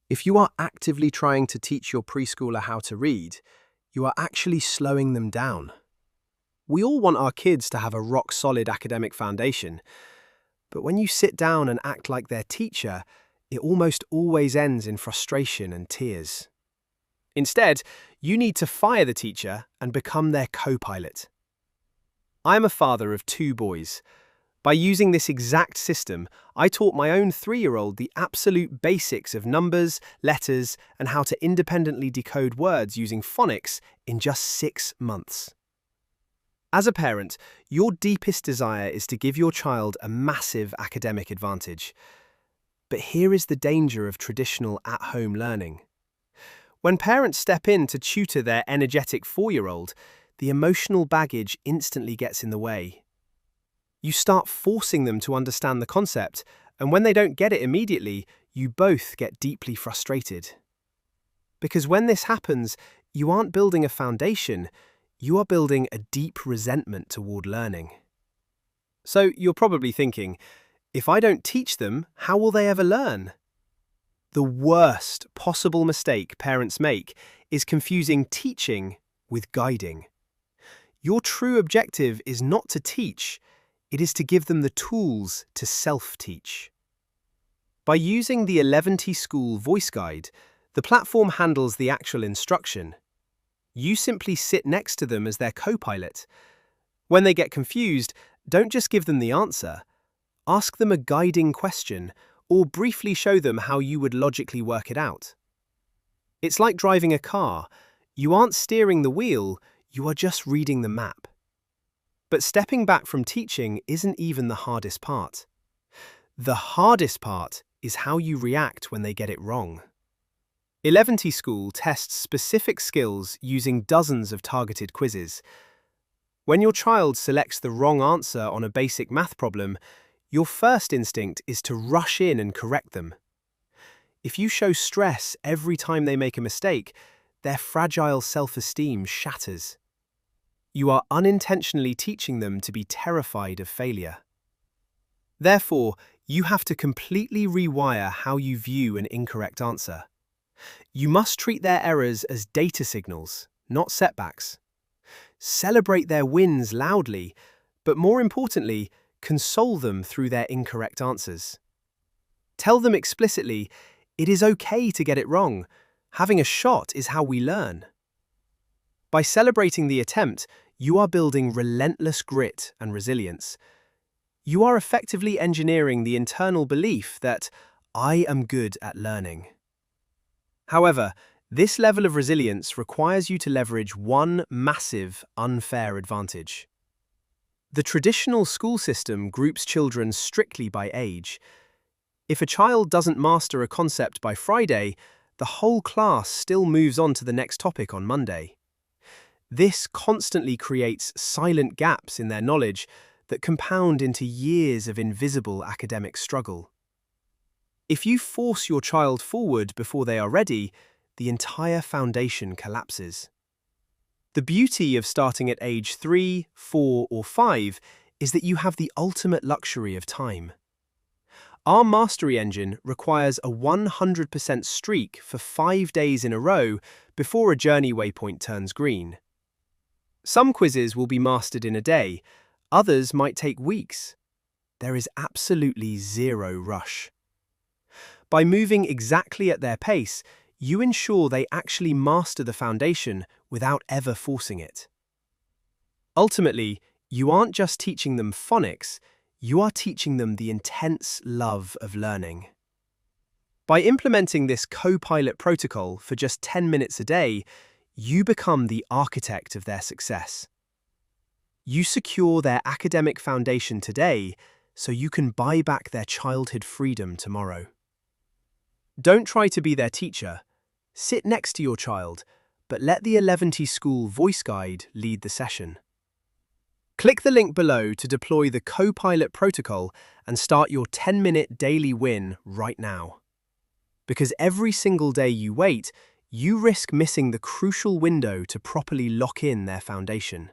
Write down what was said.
If you are actively trying to teach your preschooler how to read, you are actually slowing them down. We all want our kids to have a rock-solid academic foundation, but when you sit down and act like their teacher, it almost always ends in frustration and tears. Instead, you need to fire the teacher and become their co-pilot. I am a father of 2 boys. By using this exact system, I taught my own 3-year-old the absolute basics of numbers, letters, and how to independently decode words using phonics in just 6 months. As a parent, your deepest desire is to give your child a massive academic advantage. But here is the danger of traditional at-home learning. When parents step in to tutor their energetic 4-year-old, the emotional baggage instantly gets in the way. You start forcing them to understand the concept, and when they don't get it immediately, you both get deeply frustrated. Because when this happens, you aren't building a foundation, you are building a deep resentment toward learning. So you're probably thinking, if I don't teach them, how will they ever learn? The worst possible mistake parents make is confusing teaching with guiding. Your true objective is not to teach, it is to give them the tools to self-teach. By using the 11T School Voice Guide, the platform handles the actual instruction. You simply sit next to them as their co-pilot. When they get confused, don't just give them the answer. Ask them a guiding question, or briefly show them how you would logically work it out. It's like driving a car. You aren't steering the wheel, you are just reading the map. But stepping back from teaching isn't even the hardest part. The hardest part is how you react when they get it wrong. 11T School tests specific skills using dozens of targeted quizzes. When your child selects the wrong answer on a basic math problem, your first instinct is to rush in and correct them. If you show stress every time they make a mistake, their fragile self-esteem shatters. You are unintentionally teaching them to be terrified of failure. Therefore, you have to completely rewire how you view an incorrect answer. You must treat their errors as data signals, not setbacks. Celebrate their wins loudly, but more importantly, console them through their incorrect answers. Tell them explicitly, it is okay to get it wrong. Having a shot is how we learn. By celebrating the attempt, you are building relentless grit and resilience. You are effectively engineering the internal belief that I am good at learning. However, this level of resilience requires you to leverage one massive, unfair advantage. The traditional school system groups children strictly by age. If a child doesn't master a concept by Friday, the whole class still moves on to the next topic on Monday. This constantly creates silent gaps in their knowledge that compound into years of invisible academic struggle. If you force your child forward before they are ready, the entire foundation collapses. The beauty of starting at age 3, 4, or 5 is that you have the ultimate luxury of time. Our mastery engine requires a 100% streak for 5 days in a row before a journey waypoint turns green. Some quizzes will be mastered in a day, others might take weeks. There is absolutely zero rush. By moving exactly at their pace, you ensure they actually master the foundation without ever forcing it. Ultimately, you aren't just teaching them phonics, you are teaching them the intense love of learning. By implementing this co-pilot protocol for just 10 minutes a day, you become the architect of their success. You secure their academic foundation today so you can buy back their childhood freedom tomorrow. Don't try to be their teacher. Sit next to your child, but let the 11T School Voice Guide lead the session. Click the link below to deploy the co-pilot protocol and start your 10-minute daily win right now. Because every single day you wait, you risk missing the crucial window to properly lock in their foundation.